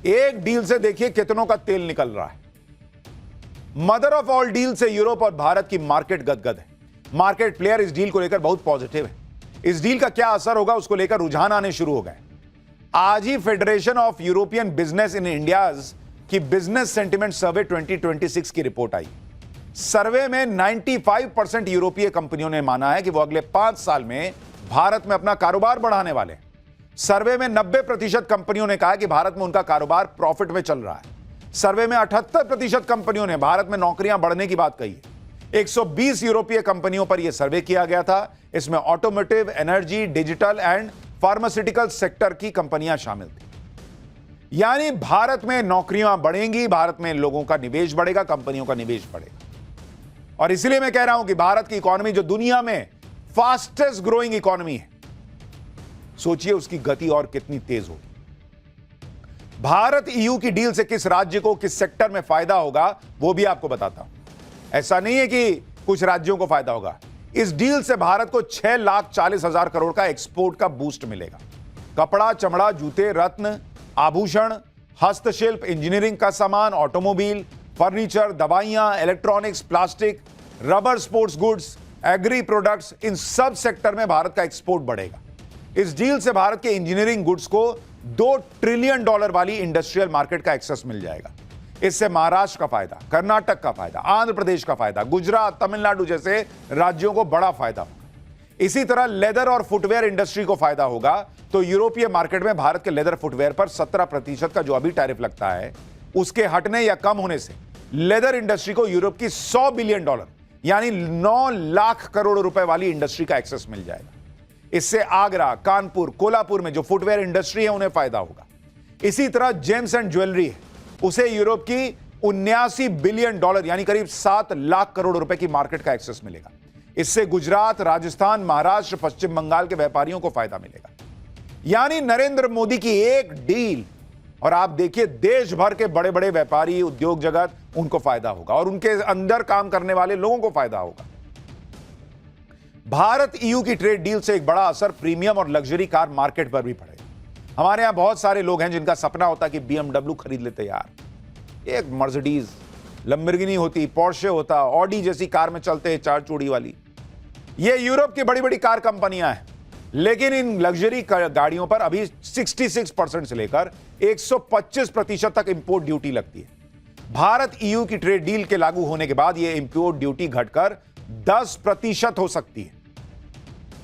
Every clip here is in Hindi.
एक डील से देखिए कितनों का तेल निकल रहा है। मदर ऑफ ऑल डील से यूरोप और भारत की मार्केट गदगद है। मार्केट प्लेयर इस डील को लेकर बहुत पॉजिटिव है। इस डील का क्या असर होगा उसको लेकर रुझान आने शुरू हो गए। आज ही federation of European business in India's की बिजनेस सेंटिमेंट सर्वे 2026 की रिपोर्ट आई। सर्वे में 95% यूरोपीय कंपनियों ने माना है कि वो अगले 5 साल में भारत में अपना कारोबार बढ़ाने वाले हैं। सर्वे में 90% कंपनियों ने कहा कि भारत में उनका कारोबार प्रॉफिट में चल रहा है। सर्वे में 78% कंपनियों ने भारत में नौकरियां बढ़ने की बात कही है। 120 यूरोपीय कंपनियों पर यह सर्वे किया गया था। इसमें automotive, energy, digital and pharmaceutical sector की कंपनियां शामिल थी। यानी भारत में नौकरियां बढ़ेंगी, भारत में लोगों का निवेश बढ़ेगा, कंपनियों का निवेश बढ़ेगा। और इसलिए मैं कह रहा हूं कि भारत की इकोनॉमी जो दुनिया में फास्टेस्ट ग्रोइंग इकोनॉमी है, सोचिए उसकी गति और कितनी तेज होगी। भारत ईयू की डील से किस राज्य को, किस सेक्टर में फायदा होगा वो भी आपको बताता हूं। ऐसा नहीं है कि कुछ राज्यों को फायदा होगा। इस डील से भारत को 6,40,000 करोड़ का एक्सपोर्ट का बूस्ट मिलेगा। कपड़ा, चमड़ा, जूते, रत्न, आभूषण, हस्तशिल्प, इंजीनियरिंग का सामान, ऑटोमोबाइल, फर्नीचर, दवाइयां, electronics, plastic, rubber, sports goods, agri products, इन सब सेक्टर में भारत का एक्सपोर्ट बढ़ेगा। इस डील से भारत के इंजीनियरिंग गुड्स को $2 ट्रिलियन वाली इंडस्ट्रियल मार्केट का एक्सेस मिल जाएगा। इससे महाराष्ट्र का फायदा, कर्नाटक का फायदा, आंध्र प्रदेश का फायदा, गुजरात, तमिलनाडु जैसे राज्यों को बड़ा फायदा होगा। इसी तरह लेदर और फुटवेयर इंडस्ट्री को फायदा होगा। तो यूरोपीय मार्केट में भारत के लेदर फुटवेयर पर 17% का जो अभी टैरिफ लगता है, उसके हटने या कम होने से लेदर इंडस्ट्री को यूरोप की $100 बिलियन यानी 9 लाख करोड़ रुपए वाली इंडस्ट्री का एक्सेस मिल जाएगा। इससे आगरा, कानपुर, कोल्हापुर में जो फुटवेयर इंडस्ट्री है उन्हें फायदा होगा। इसी तरह जेम्स एंड ज्वेलरी है, उसे यूरोप की $79 बिलियन यानी करीब 7 लाख करोड़ रुपए की मार्केट का एक्सेस मिलेगा। इससे गुजरात, राजस्थान, महाराष्ट्र, पश्चिम बंगाल के व्यापारियों को फायदा मिलेगा। यानी नरेंद्र मोदी की एक डील और आप देखिए देश भर के बड़े बड़े व्यापारी, उद्योग जगत, उनको फायदा होगा और उनके अंदर काम करने वाले लोगों को फायदा होगा। भारत ईयू की ट्रेड डील से एक बड़ा असर प्रीमियम और लग्जरी कार मार्केट पर भी पड़ेगा। हमारे यहां बहुत सारे लोग हैं जिनका सपना होता कि BMW खरीद लेते यार, एक मर्सिडीज, लंबोर्गिनी होती, पोर्शे होता, ऑडी जैसी कार में चलते हैं 4 चूड़ी वाली। ये यूरोप की बड़ी बड़ी कार कंपनियां हैं, लेकिन इन लग्जरी गाड़ियों पर अभी 66% से लेकर 125% तक इंपोर्ट ड्यूटी लगती है। भारत ईयू की ट्रेड डील के लागू होने के बाद यह इंपोर्ट ड्यूटी घटकर 10% हो सकती है।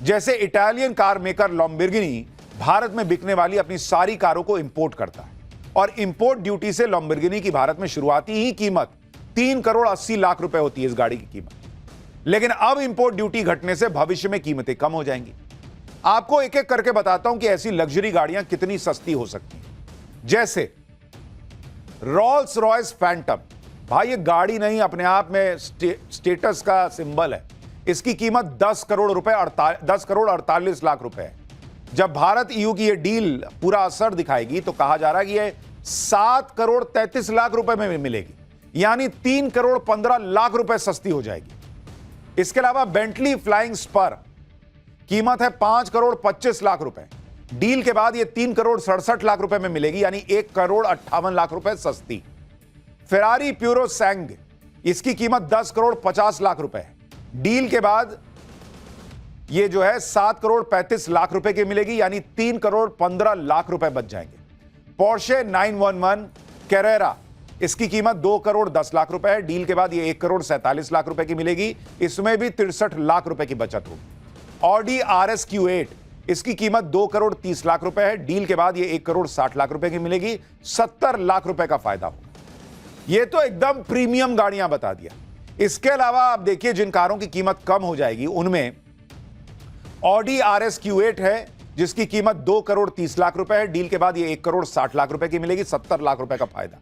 जैसे Italian car maker Lamborghini Bharat में बिकने वाली अपनी सारी कारों को इंपोर्ट करता है और इंपोर्ट ड्यूटी से लंबोर्गिनी की भारत में शुरुआती ही कीमत 3 करोड़ 80 लाख रुपए होती है इस गाड़ी की कीमत। लेकिन अब इंपोर्ट ड्यूटी घटने से भविष्य में कीमतें कम हो जाएंगी। आपको एक एक करके बताता हूं कि ऐसी लग्जरी गाड़ियां कितनी सस्ती हो सकती हैं। जैसे रोल्स रॉयस फैंटम, भाई ये गाड़ी नहीं, अपने आप में स्टेटस का सिंबल है। इसकी कीमत 10 करोड़ 48 लाख रुपए है। जब भारत ईयू की ये डील पूरा असर दिखाएगी तो कहा जा रहा है कि ये 7 करोड़ 33 लाख रुपए में मिलेगी, यानी 3 करोड़ 15 लाख रुपए सस्ती हो जाएगी। इसके अलावा बेंटली फ्लाइंग स्पर, कीमत है 5 करोड़ 25 लाख रुपए। डील के बाद ये 3 करोड़ 67 लाख रुपए में मिलेगी, यानी 1 करोड़ 58 लाख रुपए सस्ती। फेरारी प्यूरो सैंग, इसकी कीमत 10 करोड़ 50 लाख रुपए है। डील के बाद ये जो है 7 करोड़ 35 लाख रुपए की मिलेगी, यानी 3 करोड़ 15 लाख रुपए बच जाएंगे। पोर्शे 911 कैरेरा, इसकी कीमत 2 करोड़ 10 लाख रुपए है। डील के बाद ये 1 करोड़ 47 लाख रुपए की मिलेगी, इसमें भी 63 लाख रुपए की बचत होगी। ऑडी RS Q8, इसकी कीमत 2 करोड़ 30 लाख रुपए है। डील के बाद ये 1 करोड़ 60 लाख रुपए की मिलेगी, 70 लाख रुपए का फायदा होगा। ये तो एकदम प्रीमियम गाड़ियां बता दिया। इसके अलावा आप देखिए जिन कारों की कीमत कम हो जाएगी उनमें ऑडी RS Q8 है, जिसकी कीमत 2 करोड़ 30 लाख रुपए है। डील के बाद ये 1 करोड़ 60 लाख रुपए की मिलेगी, 70 लाख रुपए का फायदा।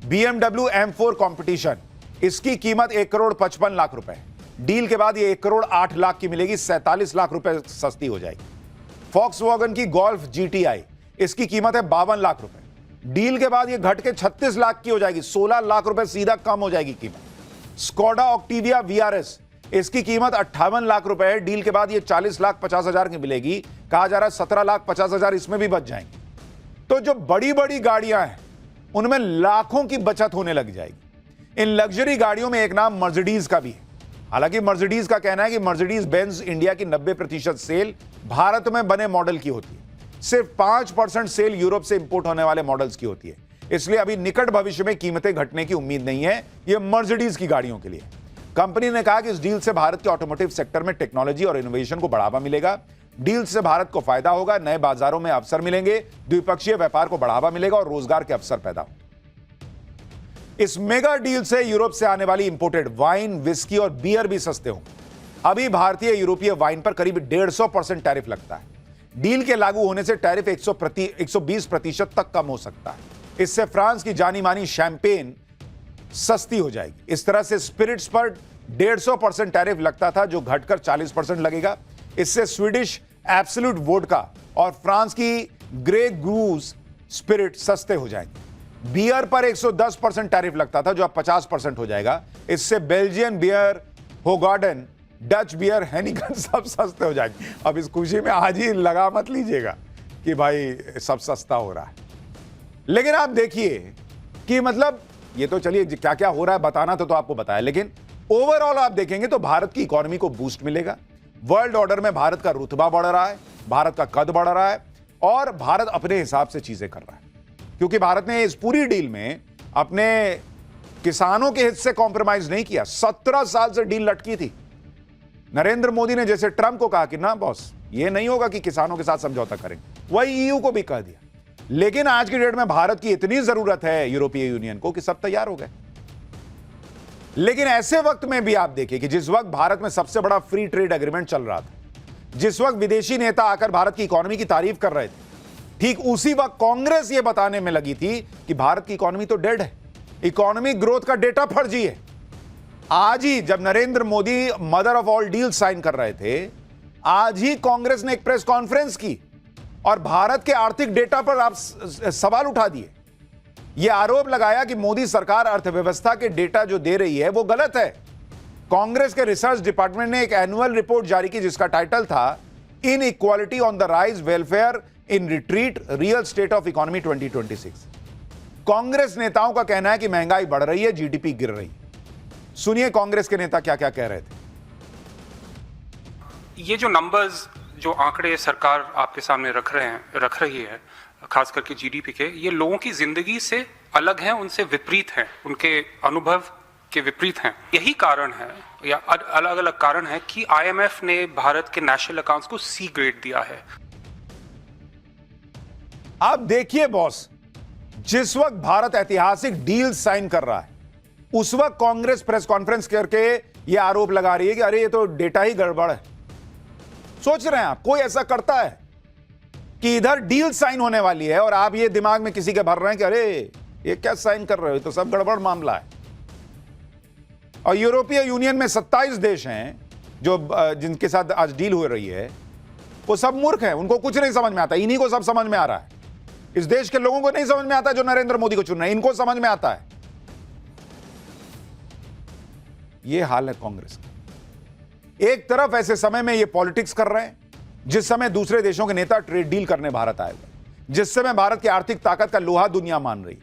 BMW M4 कॉम्पिटिशन, इसकी कीमत 1 करोड़ 55 लाख रुपए है। डील के बाद ये 1 करोड़ 8 लाख की मिलेगी, 47 लाख रुपए सस्ती हो जाएगी। Volkswagen की गोल्फ GTI, इसकी कीमत है 52 लाख रुपए। डील के बाद ये घट के 36 लाख की हो जाएगी, 16 लाख रुपए सीधा कम हो जाएगी कीमत। स्कोडा ऑक्टिविया VRS, इसकी कीमत 58 लाख रुपए है। डील के बाद ये 40 लाख 50 हजार की मिलेगी, कहा जा रहा है 17 लाख 50 हजार इसमें भी बच जाएंगे। तो जो बड़ी बड़ी गाड़ियां हैं उनमें लाखों की बचत होने लग जाएगी। इन लग्जरी गाड़ियों में एक नाम मर्सिडीज का भी है। हालांकि मर्सिडीज का कहना है कि मर्सिडीज बेंज इंडिया की 90% सेल भारत में बने मॉडल की होती है, सिर्फ 5% सेल यूरोप से इंपोर्ट होने वाले मॉडल्स की होती है। इसलिए अभी निकट भविष्य में कीमतें घटने की उम्मीद नहीं है, यह मर्सिडीज की गाड़ियों के लिए। कंपनी ने कहा कि इस डील से भारत के ऑटोमोटिव सेक्टर में टेक्नोलॉजी और इनोवेशन को बढ़ावा मिलेगा। डील से भारत को फायदा होगा, नए बाजारों में अवसर मिलेंगे, द्विपक्षीय व्यापार को बढ़ावा मिलेगा और रोजगार के अवसर पैदा होंगे। इस मेगा डील से यूरोप से आने वाली इंपोर्टेड वाइन, विस्की और बियर भी सस्ते होंगे। अभी भारतीय यूरोपीय वाइन पर करीब 150% टैरिफ लगता है। डील के लागू होने से टैरिफ 120% तक कम हो सकता है। इससे फ्रांस की जानी मानी शैंपेन सस्ती हो जाएगी। इस तरह से स्पिरिट्स पर 150% टैरिफ लगता था, जो घटकर 40% लगेगा। इससे स्वीडिश एब्सोल्यूट वोडका और फ्रांस की ग्रे ग्रूज स्पिरिट सस्ते हो जाएंगे। बियर पर 110% टैरिफ लगता था, जो अब 50% हो जाएगा। इससे बेल्जियन बियर, होगार्डन, डच बियर, हेनिकन सब सस्ते हो जाएंगे। अब इस खुशी में आज ही लगा मत लीजिएगा कि भाई सब सस्ता हो रहा है, लेकिन आप देखिए कि मतलब ये तो चलिए क्या क्या हो रहा है बताना तो आपको बताया, लेकिन ओवरऑल आप देखेंगे तो भारत की इकोनॉमी को बूस्ट मिलेगा। वर्ल्ड ऑर्डर में भारत का रुतबा बढ़ रहा है, भारत का कद बढ़ रहा है और भारत अपने हिसाब से चीजें कर रहा है, क्योंकि भारत ने इस पूरी डील में अपने किसानों के हित से कॉम्प्रोमाइज नहीं किया। 17 साल से डील लटकी थी। नरेंद्र मोदी ने जैसे ट्रंप को कहा कि ना बॉस, ये नहीं होगा कि किसानों के साथ समझौता करेंगे, वही ईयू को भी कह दिया। लेकिन आज की डेट में भारत की इतनी जरूरत है यूरोपीय यूनियन को कि सब तैयार हो गए। लेकिन ऐसे वक्त में भी आप देखिए कि जिस वक्त भारत में सबसे बड़ा फ्री ट्रेड एग्रीमेंट चल रहा था, जिस वक्त विदेशी नेता आकर भारत की इकोनॉमी की तारीफ कर रहे थे, ठीक उसी वक्त कांग्रेस यह बताने में लगी थी कि भारत की इकोनॉमी तो डेड है, इकोनॉमिक ग्रोथ का डेटा फर्जी है। आज ही जब Narendra Modi mother of all deal sign कर रहे थे, आज ही कांग्रेस ने एक प्रेस कॉन्फ्रेंस की और भारत के आर्थिक डेटा पर आप सवाल उठा दिए। यह आरोप लगाया कि मोदी सरकार अर्थव्यवस्था के डेटा जो दे रही है वो गलत है। कांग्रेस के रिसर्च डिपार्टमेंट ने एक एनुअल रिपोर्ट जारी की जिसका टाइटल था इन equality on the rise, welfare in retreat, real estate of economy 2026। Congress नेताओं का कहना है कि महंगाई बढ़ रही है, जीडीपी गिर रही है। सुनिए कांग्रेस के नेता क्या क्या कह रहे थे। ये जो नंबर्स, जो आंकड़े सरकार आपके सामने रख रही है, खास करके जीडीपी के, ये लोगों की जिंदगी से अलग हैं, उनसे विपरीत हैं, उनके अनुभव के विपरीत हैं। यही कारण है या अलग अलग कारण है कि आईएमएफ ने भारत के नेशनल अकाउंट्स को सी ग्रेड दिया है। आप देखिए बॉस, जिस वक्त भारत ऐतिहासिक डील साइन कर रहा है, उस वक्त कांग्रेस प्रेस कॉन्फ्रेंस करके यह आरोप लगा रही है कि अरे ये तो डेटा ही गड़बड़ है। सोच रहे हैं आप, कोई ऐसा करता है कि इधर डील साइन होने वाली है और आप ये दिमाग में किसी के भर रहे हैं कि अरे ये क्या साइन कर रहे हो, तो सब गड़बड़ मामला है। और यूरोपीय यूनियन में 27 देश हैं जो जिनके साथ आज डील हो रही है, वो सब मूर्ख हैं, उनको कुछ नहीं समझ में आता। इन्हीं को सब समझ में आ रहा है। इस देश के लोगों को नहीं समझ में आता जो नरेंद्र मोदी को चुन रहे हैं, इनको समझ में आता है। ये हाल है कांग्रेस का। एक तरफ ऐसे समय में ये पॉलिटिक्स कर रहे हैं, जिस समय दूसरे देशों के नेता ट्रेड डील करने भारत आए हुए, जिस समय भारत की आर्थिक ताकत का लोहा दुनिया मान रही,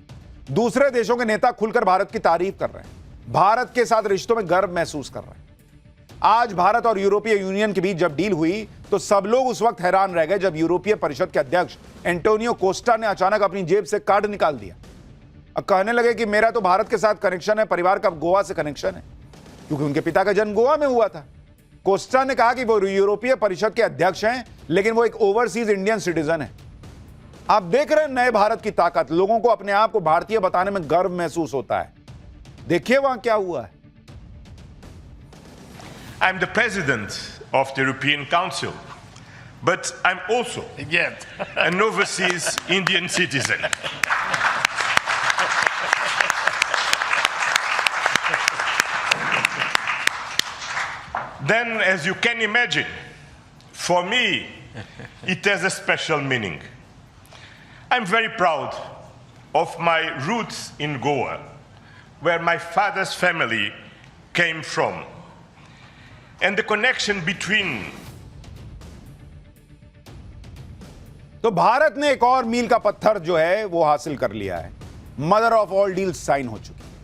दूसरे देशों के नेता खुलकर भारत की तारीफ कर रहे हैं, भारत के साथ रिश्तों में गर्व महसूस कर रहे हैं। आज भारत और यूरोपीय यूनियन के बीच जब डील हुई तो सब लोग उस वक्त हैरान रह गए जब यूरोपीय परिषद के अध्यक्ष एंटोनियो कोस्टा ने अचानक अपनी जेब से कार्ड निकाल दिया और कहने लगे कि मेरा तो भारत के साथ कनेक्शन है, परिवार का गोवा से कनेक्शन है, क्योंकि उनके पिता का जन्म गोवा में हुआ था। कोस्टा ने कहा कि वो यूरोपीय परिषद के अध्यक्ष हैं, लेकिन वो एक ओवरसीज इंडियन सिटीजन है। आप देख रहे हैं नए भारत की ताकत, लोगों को अपने आप को भारतीय बताने में गर्व महसूस होता है। देखिए वहां क्या हुआ है। I'm the president of the European Council, but I'm also an overseas Indian citizen. Then, as you can imagine, for me, it has a special meaning. I'm very proud of my roots in Goa, where my father's family came from, and the connection between. तो भारत ने एक और मील का पत्थर जो है वो हासिल कर लिया है। Mother of all deals sign हो चुकी।